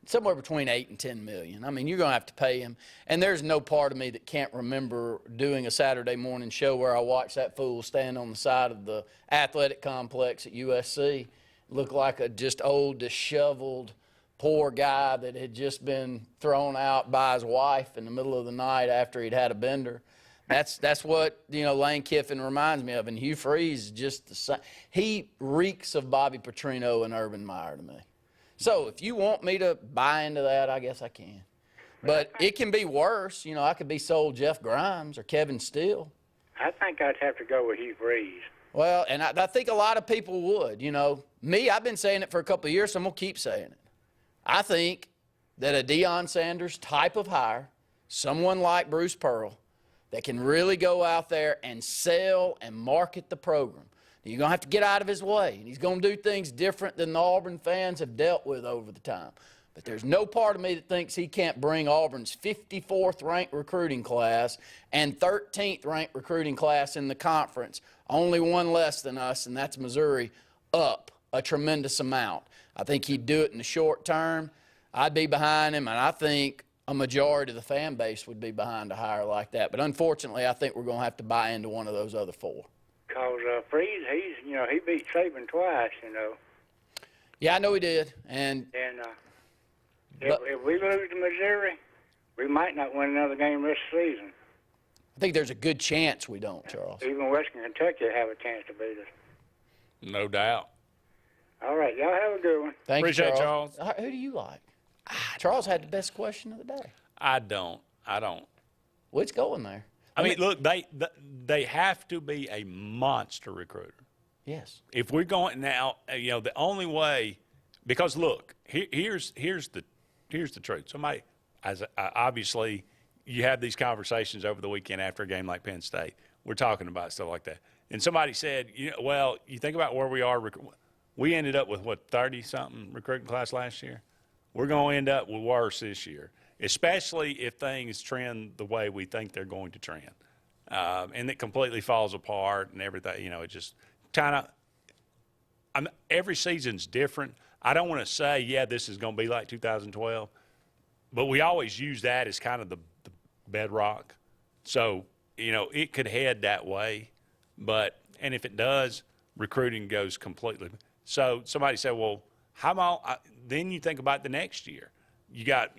Somewhere between $8 and $10 million. I mean, you're going to have to pay him. And there's no part of me that can't remember doing a Saturday morning show where I watched that fool stand on the side of the athletic complex at USC, look like a just old, disheveled, poor guy that had just been thrown out by his wife in the middle of the night after he'd had a bender. That's what, Lane Kiffin reminds me of. And Hugh Freeze is just the same. He reeks of Bobby Petrino and Urban Meyer to me. So if you want me to buy into that, I guess I can. But it can be worse. I could be sold Jeff Grimes or Kevin Steele. I think I'd have to go with Hugh Freeze. Well, and I think a lot of people would. Me, I've been saying it for a couple of years, so I'm going to keep saying it. I think that a Deion Sanders type of hire, someone like Bruce Pearl, that can really go out there and sell and market the program. You're going to have to get out of his way, and he's going to do things different than the Auburn fans have dealt with over the time. But there's no part of me that thinks he can't bring Auburn's 54th ranked recruiting class and 13th ranked recruiting class in the conference, only one less than us, and that's Missouri, up a tremendous amount. I think he'd do it in the short term. I'd be behind him, and I think a majority of the fan base would be behind a hire like that. But unfortunately, I think we're going to have to buy into one of those other four. Because Freeze, he beat Saban twice, Yeah, I know he did. And if we lose to Missouri, we might not win another game this season. I think there's a good chance we don't, Charles. Even Western Kentucky have a chance to beat us. No doubt. All right, y'all have a good one. Thank Appreciate you, Charles. Charles. Who do you like? Charles had the best question of the day. I don't. Well, it's going there. I mean, look, they have to be a monster recruiter. Yes. If we're going now, the only way, because look, here's the truth. Somebody, obviously, you have these conversations over the weekend after a game like Penn State. We're talking about stuff like that, and somebody said, well, you think about where we are. We ended up with 30-something recruiting class last year. We're going to end up with worse this year, especially if things trend the way we think they're going to trend. And it completely falls apart and everything. It just kind of every season's different. I don't want to say, this is going to be like 2012, but we always use that as kind of the bedrock. So, it could head that way. And if it does, recruiting goes completely. So somebody said, well, how about then you think about the next year? You got,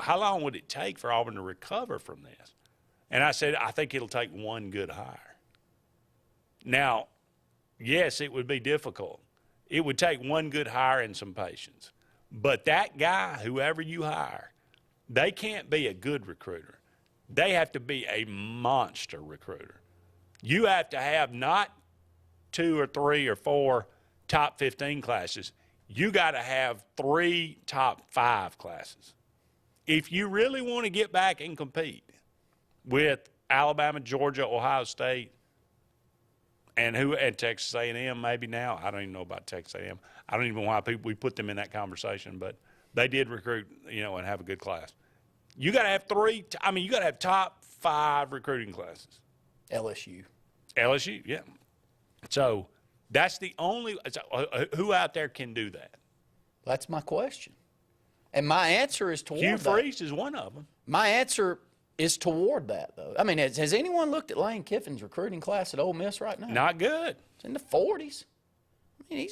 how long would it take for Auburn to recover from this? And I said, I think it'll take one good hire. Now, yes, it would be difficult. It would take one good hire and some patience. But that guy, whoever you hire, they can't be a good recruiter. They have to be a monster recruiter. You have to have not 2 or 3 or 4 top 15 classes. You got to have 3 top 5 classes. If you really want to get back and compete with Alabama, Georgia, Ohio State, and Texas A&M maybe now. I don't even know about Texas A&M. I don't even know why we put them in that conversation, but they did recruit, and have a good class. You got to have you got to have top 5 recruiting classes. LSU, yeah. So that's the only who out there can do that? That's my question. And my answer is toward Hugh that. Freeze is one of them. My answer is toward that, though. I mean, has anyone looked at Lane Kiffin's recruiting class at Ole Miss right now? Not good. It's in the 40s. I mean,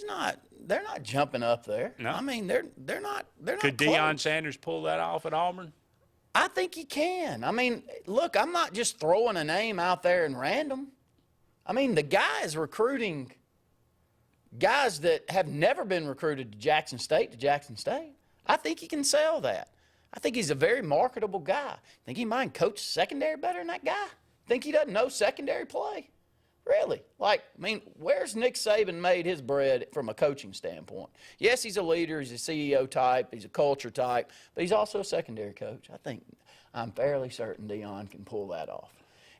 they're not jumping up there. No. I mean, they're not Could close. Deion Sanders pull that off at Auburn? I think he can. I mean, look, I'm not just throwing a name out there in random. I mean, the guy is recruiting guys that have never been recruited to Jackson State. I think he can sell that. I think he's a very marketable guy. Think he might coach secondary better than that guy? Think he doesn't know secondary play? Really? Where's Nick Saban made his bread from a coaching standpoint? Yes, he's a leader. He's a CEO type. He's a culture type. But he's also a secondary coach. I'm fairly certain Deion can pull that off.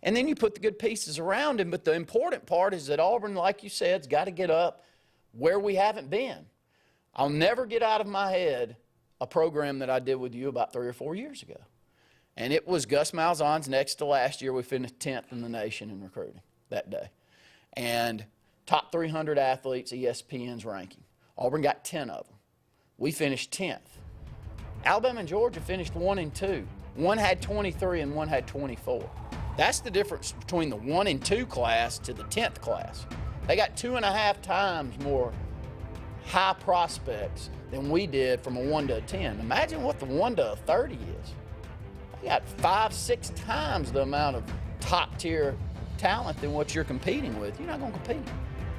And then you put the good pieces around him. But the important part is that Auburn, like you said, has got to get up where we haven't been. I'll never get out of my head a program that I did with you about 3 or 4 years ago. And it was Gus Malzahn's next to last year. We finished 10th in the nation in recruiting that day. And top 300 athletes, ESPN's ranking. Auburn got 10 of them. We finished 10th. Alabama and Georgia finished 1 and 2. One had 23 and one had 24. That's the difference between the 1 and 2 class to the 10th class. They got 2.5 times more high prospects than we did from a 1 to a 10. Imagine what the 1 to a 30 is. They got 5-6 times the amount of top-tier talent than what you're competing with. You're not going to compete.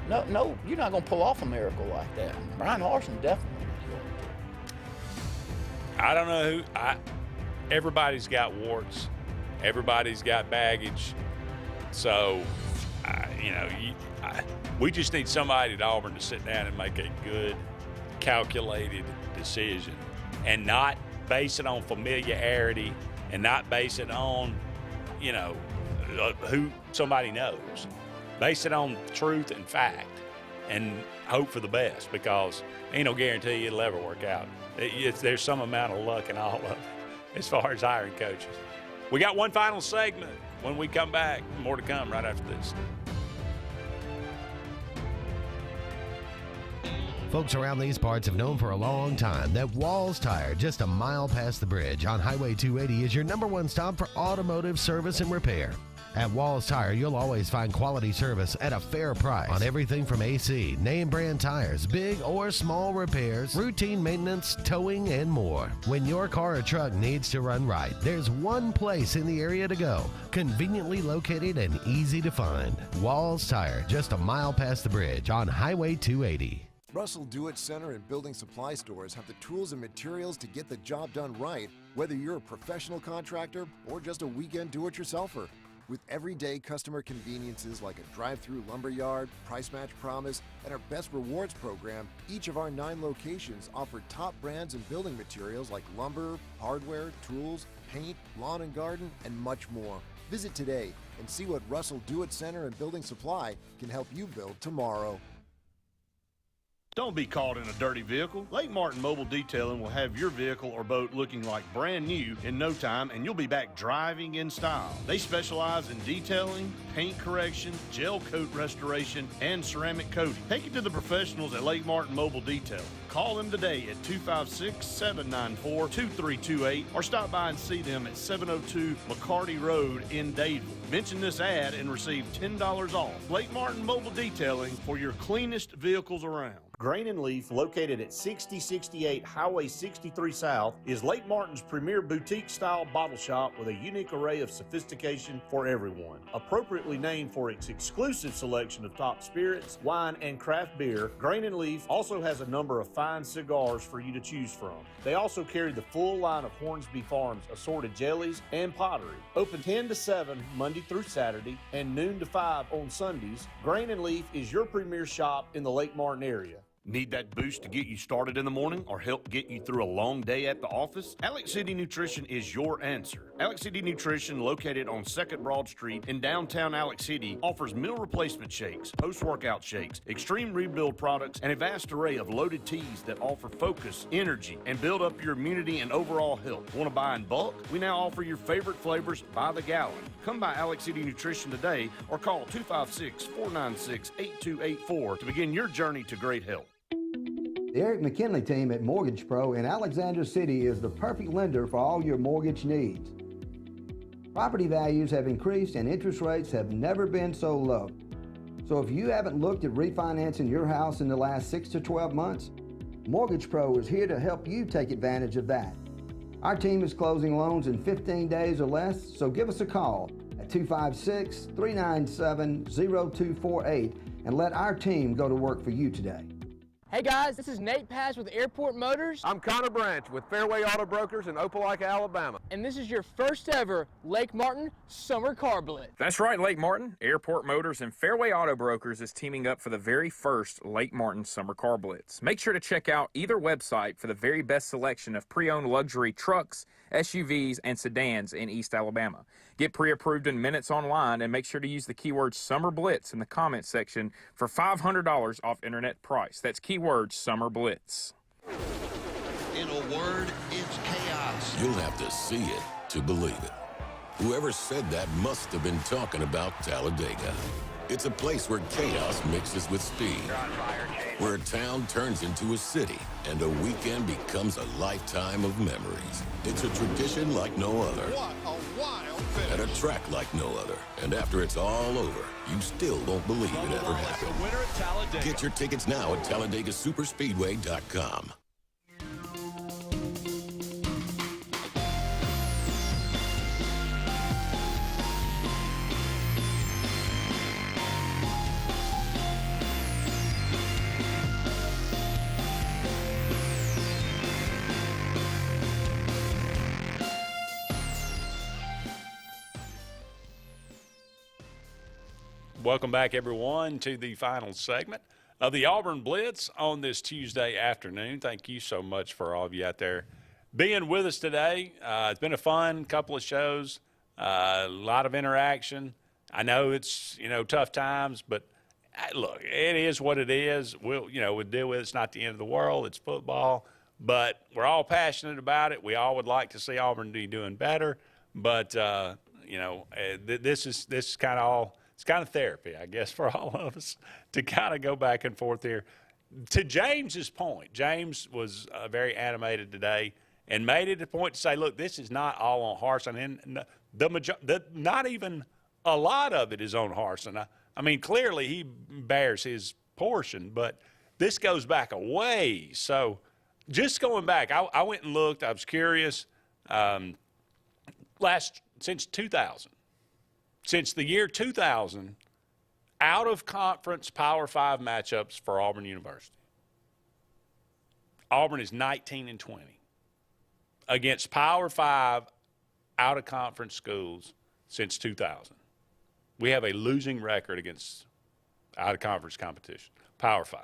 No, you're not going to pull off a miracle like that. Brian Larson definitely not. I don't know everybody's got warts. Everybody's got baggage. So, we just need somebody at Auburn to sit down and make a good, calculated decision and not base it on familiarity and not base it on, who somebody knows. Base it on truth and fact and hope for the best, because ain't no guarantee it'll ever work out. There's some amount of luck in all of it as far as hiring coaches. We got one final segment. When we come back, more to come right after this. Folks around these parts have known for a long time that Walls Tire, just a mile past the bridge on Highway 280, is your #1 stop for automotive service and repair. At Walls Tire, you'll always find quality service at a fair price on everything from AC, name brand tires, big or small repairs, routine maintenance, towing, and more. When your car or truck needs to run right, there's one place in the area to go, conveniently located and easy to find. Walls Tire, just a mile past the bridge on Highway 280. Russell Do-It Center and building supply stores have the tools and materials to get the job done right, whether you're a professional contractor or just a weekend do-it-yourselfer. With everyday customer conveniences like a drive-through lumberyard, price match promise, and our best rewards program, each of our 9 locations offer top brands and building materials like lumber, hardware, tools, paint, lawn and garden, and much more. Visit today and see what Russell Do-It Center and Building Supply can help you build tomorrow. Don't be caught in a dirty vehicle. Lake Martin Mobile Detailing will have your vehicle or boat looking like brand new in no time, and you'll be back driving in style. They specialize in detailing, paint correction, gel coat restoration, and ceramic coating. Take it to the professionals at Lake Martin Mobile Detailing. Call them today at 256-794-2328 or stop by and see them at 702 McCarty Road in Dadeville. Mention this ad and receive $10 off. Lake Martin Mobile Detailing for your cleanest vehicles around. Grain and Leaf, located at 6068 Highway 63 South, is Lake Martin's premier boutique-style bottle shop with a unique array of sophistication for everyone. Appropriately named for its exclusive selection of top spirits, wine, and craft beer, Grain and Leaf also has a number of fine cigars for you to choose from. They also carry the full line of Hornsby Farms assorted jellies and pottery. Open 10 to 7 Monday through Saturday and noon to 5 on Sundays, Grain and Leaf is your premier shop in the Lake Martin area. Need that boost to get you started in the morning or help get you through a long day at the office? Alex City Nutrition is your answer. Alex City Nutrition, located on 2nd Broad Street in downtown Alex City, offers meal replacement shakes, post-workout shakes, extreme rebuild products, and a vast array of loaded teas that offer focus, energy, and build up your immunity and overall health. Want to buy in bulk? We now offer your favorite flavors by the gallon. Come by Alex City Nutrition today or call 256-496-8284 to begin your journey to great health. The Eric McKinley team at Mortgage Pro in Alexander City is the perfect lender for all your mortgage needs. Property values have increased and interest rates have never been so low. So if you haven't looked at refinancing your house in the last 6 to 12 months, Mortgage Pro is here to help you take advantage of that. Our team is closing loans in 15 days or less, so give us a call at 256-397-0248 and let our team go to work for you today. Hey guys, this is Nate Paz with Airport Motors. I'm Connor Branch with Fairway Auto Brokers in Opelika, Alabama. And this is your first ever Lake Martin Summer Car Blitz. That's right, Lake Martin. Airport Motors and Fairway Auto Brokers is teaming up for the very first Lake Martin Summer Car Blitz. Make sure to check out either website for the very best selection of pre-owned luxury trucks, SUVs, and sedans in East Alabama. Get pre-approved in minutes online and make sure to use the keyword Summer Blitz in the comments section for $500 off internet price. That's keyword Summer Blitz. In a word, it's chaos. You'll have to see it to believe it. Whoever said that must have been talking about Talladega. It's a place where chaos mixes with speed, where a town turns into a city, and a weekend becomes a lifetime of memories. It's a tradition like no other. What a wild finish. At a track like no other. And after it's all over, you still won't believe it ever happened. The winner at Talladega. Get your tickets now at TalladegaSuperspeedway.com. Welcome back, everyone, to the final segment of the Auburn Blitz on this Tuesday afternoon. Thank you so much for all of you out there being with us today. It's been a fun couple of shows, a lot of interaction. I know it's, tough times, but look, it is what it is. We'll deal with it. It's not the end of the world. It's football, but we're all passionate about it. We all would like to see Auburn be doing better, but, this is kind of all. It's kind of therapy, I guess, for all of us to kind of go back and forth here. To James's point, James was very animated today and made it a point to say, look, this is not all on Harsin. And not even a lot of it is on Harsin. I mean, clearly he bears his portion, but this goes back a ways. So just going back, I went and looked. I was curious. Since 2000. Since the year 2000, out-of-conference Power 5 matchups for Auburn University. Auburn is 19-20 against Power 5 out-of-conference schools since 2000. We have a losing record against out-of-conference competition, Power 5.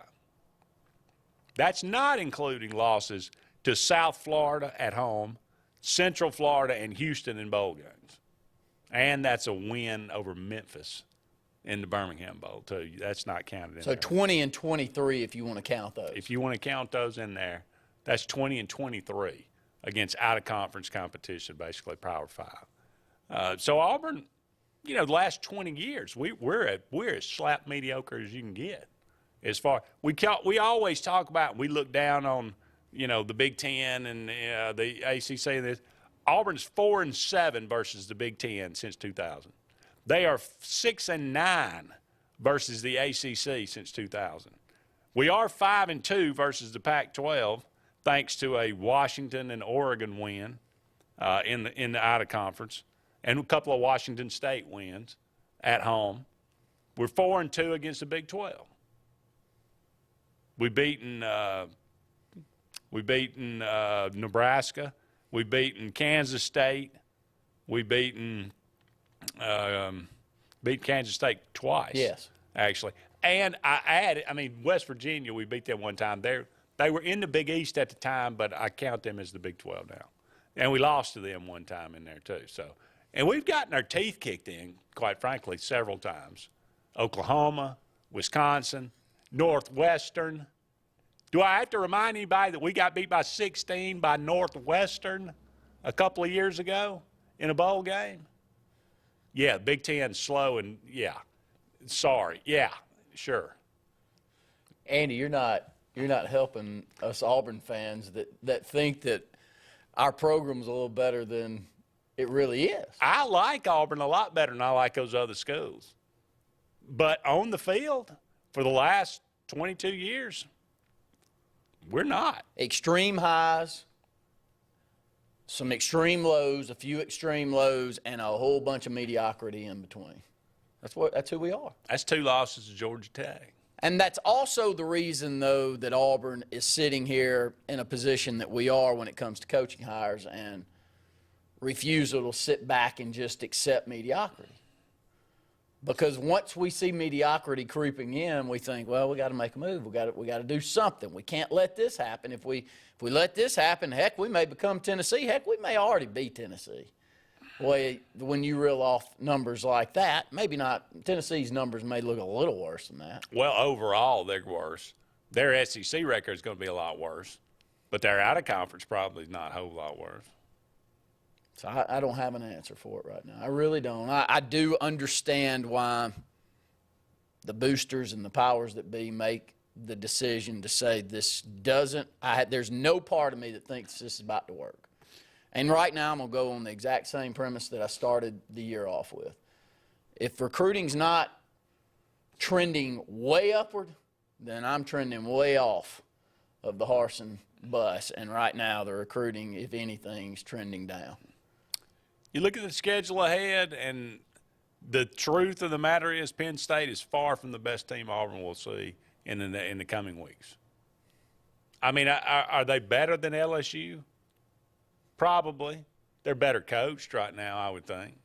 That's not including losses to South Florida at home, Central Florida, and Houston in bowl games. And that's a win over Memphis in the Birmingham Bowl, too. That's not counted in so there. 20 and 23 if you want to count those. If you want to count those in there, that's 20 and 23 against out-of-conference competition, basically Power 5. So Auburn, the last 20 years, we're as slap mediocre as you can get. As far we always talk about, we look down on, the Big Ten and the ACC and this. Auburn's 4-7 versus the Big Ten since 2000. They are 6-9 versus the ACC since 2000. We are 5-2 versus the Pac-12, thanks to a Washington and Oregon win in the out of conference, and a couple of Washington State wins at home. We're 4-2 against the Big 12. We've beaten Nebraska. We've beaten Kansas State. We've beaten Kansas State twice. Yes, actually. And I mean, West Virginia, we beat them one time. They were in the Big East at the time, but I count them as the Big 12 now. And we lost to them one time in there too. So, and we've gotten our teeth kicked in, quite frankly, several times. Oklahoma, Wisconsin, Northwestern. Do I have to remind anybody that we got beat by 16 by Northwestern a couple of years ago in a bowl game? Yeah, Big Ten's slow, and yeah, sorry, yeah, sure. Andy, you're not helping us Auburn fans that think that our program's a little better than it really is. I like Auburn a lot better than I like those other schools. But on the field, for the last 22 years, we're not. Extreme highs, some extreme lows, a few extreme lows, and a whole bunch of mediocrity in between. That's who we are. That's 2 losses to Georgia Tech. And that's also the reason, though, that Auburn is sitting here in a position that we are when it comes to coaching hires and refusal to sit back and just accept mediocrity. Because once we see mediocrity creeping in, we think, well, we got to make a move. We got to do something. We can't let this happen. If we let this happen, heck, we may become Tennessee. Heck, we may already be Tennessee. Well, when you reel off numbers like that, maybe not. Tennessee's numbers may look a little worse than that. Well, overall, they're worse. Their SEC record is going to be a lot worse, but their out-of-conference probably is not a whole lot worse. So I don't have an answer for it right now. I really don't. I do understand why the boosters and the powers that be make the decision to say this doesn't – there's no part of me that thinks this is about to work. And right now I'm going to go on the exact same premise that I started the year off with. If recruiting's not trending way upward, then I'm trending way off of the Harsin bus. And right now the recruiting, if anything, is trending down. You look at the schedule ahead, and the truth of the matter is Penn State is far from the best team Auburn will see in the coming weeks. I mean, are they better than LSU? Probably. They're better coached right now, I would think.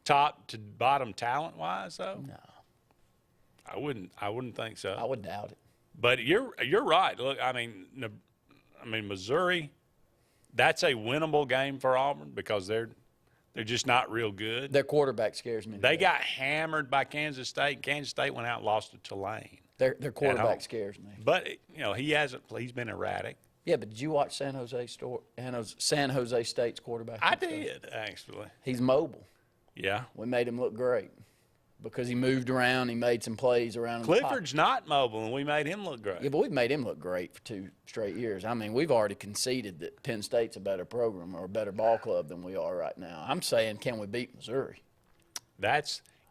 Top to bottom talent-wise, though? No. I wouldn't think so. I would doubt it. But you're right. Look, I mean, Missouri, that's a winnable game for Auburn because they're just not real good. Their quarterback scares me. They got hammered by Kansas State. Kansas State went out and lost to Tulane. Their quarterback scares me. But he's been erratic. Yeah, but did you watch San Jose State's quarterback? I did, actually. He's mobile. Yeah. We made him look great because he moved around. He made some plays around. Clifford's not mobile, and we made him look great. Yeah, but we've made him look great for 2 straight years. I mean, we've already conceded that Penn State's a better program or a better ball club than we are right now. I'm saying, can we beat Missouri?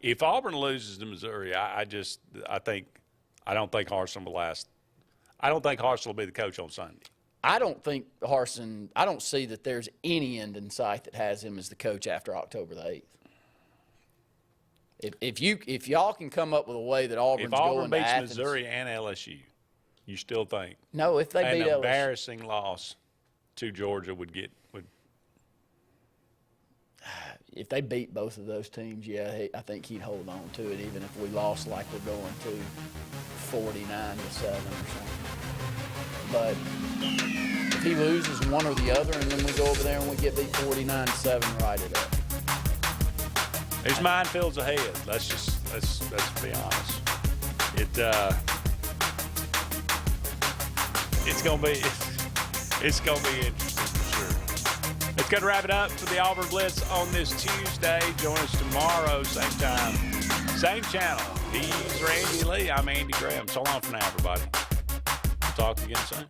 If Auburn loses to Missouri, I don't think Harsin will last. I don't think Harsin will be the coach on Sunday. I don't think Harsin – I don't see that there's any end in sight that has him as the coach after October the 8th. If y'all can come up with a way that Auburn's going to Auburn beats Athens, Missouri and LSU, you still think no, if they beat LSU, an embarrassing loss to Georgia would if they beat both of those teams, yeah, I think he'd hold on to it even if we lost like we're going to 49-7 or something. But if he loses one or the other and then we go over there and we get beat 49-7, write it up. There's minefields ahead. Let's be honest. It's gonna be interesting for sure. It's gonna wrap it up for the Auburn Blitz on this Tuesday. Join us tomorrow, same time, same channel. He's Randy Lee. I'm Andy Graham. So long for now, everybody. We'll talk again soon.